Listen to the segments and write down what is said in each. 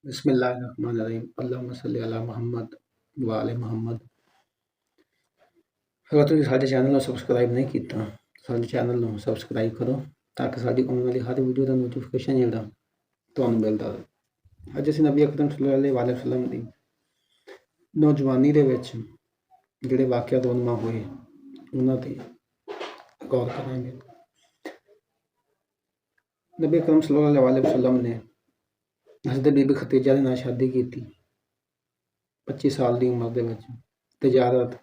बिस्मिल्लाहिर्रहमानिर्रहीम अल्लाहुम्मा सल्ली अला मुहम्मद व आले मुहम्मद। अगर तुसीं साडे चैनल ਨੂੰ ਸਬਸਕ੍ਰਾਈਬ ਨਹੀਂ ਕੀਤਾ ਸਾਡੇ ਚੈਨਲ ਨੂੰ ਸਬਸਕ੍ਰਾਈਬ ਕਰੋ ਤਾਂ ਕਿ ਸਾਡੀ ਆਉਣ ਵਾਲੀ ਹਰ ਵੀਡੀਓ ਦਾ ਨੋਟੀਫਿਕੇਸ਼ਨ ਜਿਹੜਾ ਤੁਹਾਨੂੰ ਮਿਲਦਾ ਰਹੇ। ਅੱਜ ਅਸੀਂ ਨਬੀ ਅਕਰਮ ਸੱਲੱਲਾਹੁ अलैहि वसल्लम ਦੀ ਨੌਜਵਾਨੀ ਦੇ ਵਿੱਚ ਜਿਹੜੇ ਵਾਕਿਆ ਦੋਨਮਾ ਹੋਏ ਉਹਨਾਂ ਤੇ ਗੌਰ ਕਰਾਂਗੇ। ਨਬੀ ਅਕਰਮ ਸੱਲੱਲਾਹੁ अलैहि वसल्लम ਨੇ हज़रत बीबी खतीजा ਦੇ ਨਾਲ ਸ਼ਾਦੀ ਕੀਤੀ 25 ਸਾਲ ਦੀ ਉਮਰ ਦੇ ਵਿੱਚ। ਤਜਾਰਤ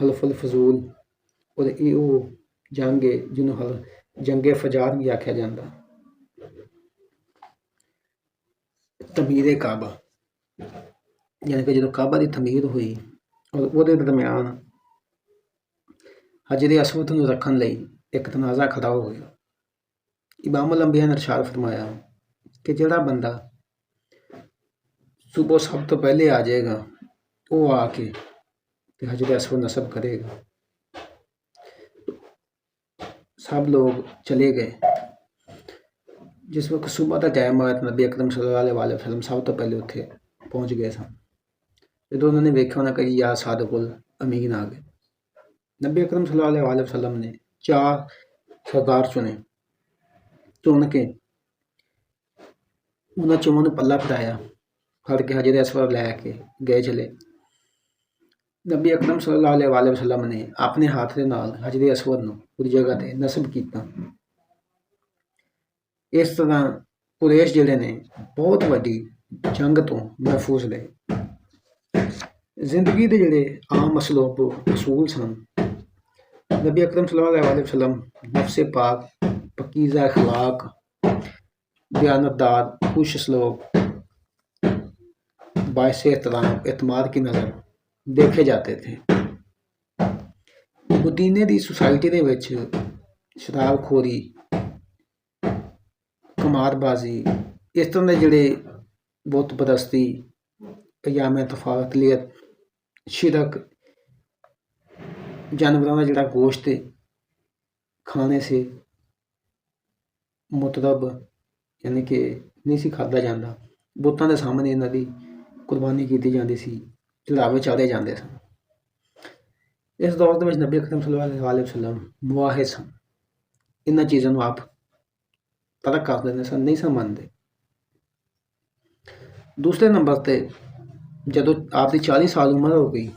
हल्फुल फजूल और ये जंग है जिन्होंने जंगे फजार भी आख्या जाता। तमीर काबा यानी कि जो काबा की तमीर हुई और वो दरम्यान हजर असवद को रखने लई एक तनाज़ा खड़ा हो गया। इमाम अल अंबिया ने इरशाद फरमाया कि जिहड़ा बंदा सुबह सब तो पहले आ जाएगा वो आके हजर असवद नसब करेगा। सब लोग चले गए। जिस वक्त सुबह का टाइम आया तो नबी अकरम सल्लल्लाहु अलैहि वसल्लम सब तो पहले उत्थे पहुँच गए सन। जो उन्होंने वेख्या उन्हें कही या सादिकुल अमीन आ गए। नबी अकरम सल्लल्लाहु अलैहि वसल्लम ने 4 सरदार चुने। चुन के उन्होंने चों पल्ला फिराया फड़ के हजर असवद लैके गए चले। नबी अकरम सल्लल्लाहु अलैहि वसल्लम ने अपने हाथ के नाल हजर असवद नूं उस जगह ते नसब किया। इस तरह कुरैश जिहड़े ने बहुत वड्डी जंग तो महफूज रहे। जिंदगी के जिहड़े आम असलूब असूल सन नबी अकरम सल्लल्लाहु अलैहि वसल्लम नफ्से पाक पकीज़ा अखलाक दयानतदार खुश असलूब बाइसे एहतराम एतमाद की नज़र देखे जाते थे। मदीने की सोसाइटी दे विच शराबखोरी कमारबाजी इस तरह के जिहड़े बुत परस्ती अयाम तफातलियत शिरक जानवरों का जिहड़ा गोश्त खाने से मुतरब यानी कि नहीं सी खाधा जाता। बुतों के सामने इन्हां दी कुर्बानी की जाती सी चढ़ावे चाढ़े जाते सन। इस दौर के नबी अकरम सल्लल्लाहु अलैहि वसल्लम मुआहिद सन। इन्हां चीज़ों को आप तरक कर देते सन नहीं सन मानते। दूसरे नंबर पर जदों आपकी 40 साल उम्र हो गई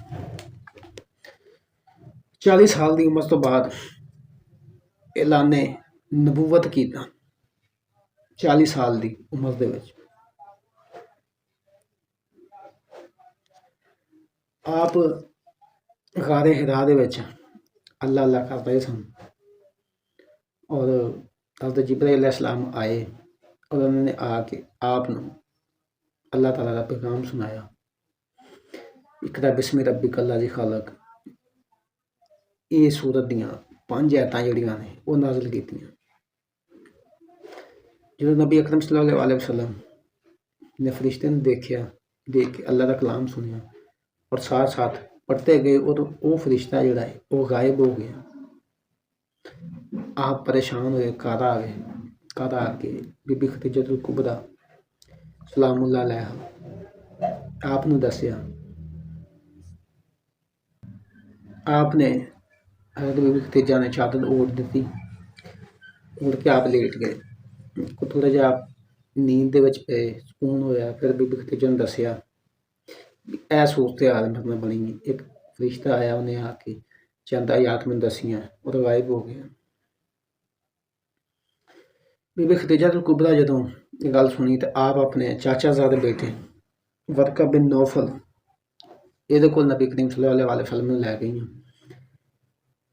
40 साल की उम्र तो बाद ऐलाने नबूवत किया 40 साल की उम्र दे विच। आप गारे हिरा दे विच अल्लाह अल्लाह कर रहे सन और हज़रत जिब्राइल अलैहिस्सलाम आए और उन्होंने आके आप अल्लाह ताला का पैगाम सुनाया। इकरा बिस्मि रब्बिकल लज़ी खलक ये सूरत दियाँ 5 आयतां जिहड़ियां ने वो नाज़िल कीतियां। जो नबी अकरम सल्लल्लाहु अलैहि वसल्लम ने फरिश्ते ने देखा देख के अल्लाह का कलाम सुनिया और साथ साथ पढ़ते गए और वो फरिश्ता जिहड़ा है वो गायब हो गया। आप परेशान हुए घर आ गए। घर आके बीबी खदीजतुल कुबरा सलामुल्लाह अलैहा आपने दसिया। आपने हज़रत बीबी खदीजा ने चादर ओढ़ दी ओढ़ के आप लेट गए। थोड़ा जिहा आप नींद दे विच पे सुकून होया। फिर बीबी खदीजा ने दसिया ए सूरत हाल मेरे नाल बनी। एक फरिश्ता आया उन्हें आके चंद आयत मैनूं दसियां और गायब हो गया। बीबी खदीजतुल कुबरा जदों ये गल सुनी तो आप अपने चाचाजादे बेटे वरका बिन नौफल ये कोल नबी करीम सल्लल्लाहु अलैहि वसल्लम लै गई।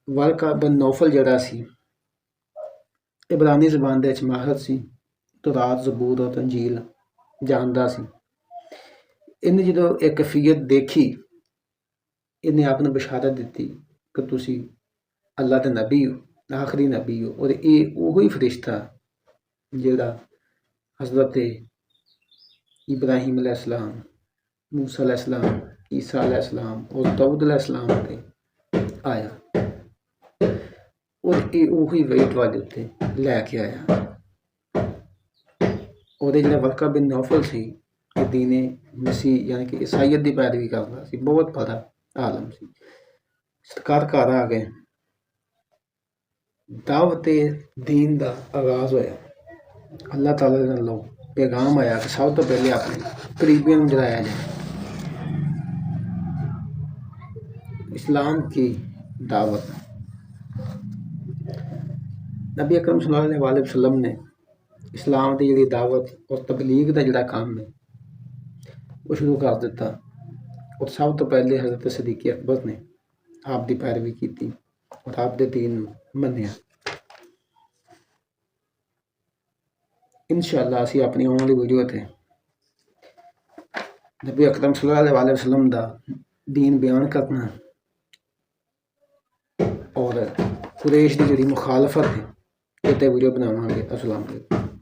वरका बिन नौफल जिहड़ा सी इबरानी ज़बान दे विच माहिर सी तौरात ज़बूर और इंजील जानदा सी। इन्हें जो एक कैफियत देखी इन्हें आपने बशारत दी कि तुसी अल्लाह के नबी हो आखिरी नबी हो और ये वही फरिश्ता जिहड़ा हज़रत इब्राहिम अलैहिस्सलाम मूसा अलैहिस्सलाम ईसा अलैहिस्सलाम और दाऊद अलैहिस्सलाम ते आया और ये वही वेट वाले उत्ते लैके आया। और जिहड़ा वरका बिन नौफल सी दीने मसीह यानी कि ईसाईयत की पैरवी करता सी, बहुत बड़ा आलम सी। सरकार घर आ गए, दावत दीन का आगाज होया। अल्लाह ताला दे नालों पैगाम आया कि सब तो पहले अपने करीबियों को जलाया जाए। इस्लाम की दावत, नबी अकरम सल्लल्लाहु अलैहि वसल्लम ने इस्लाम की जी दावत और तबलीग का जोड़ा काम है वो शुरू कर दिता। और सब तो पहले हज़रत सदीक अकबर ने आप की पैरवी की और आप दे दीन मन्निया। इंशाअल्लाह असीं अपनी आने वाली वीडियो ते नबी अकरम सल्लल्लाहु अलैहि वसल्लम दा दीन बयान करना और कुरैश की जिहड़ी मुखालफत है इस ते वीडियो बनावांगे। अस्सलाम वालेकुम।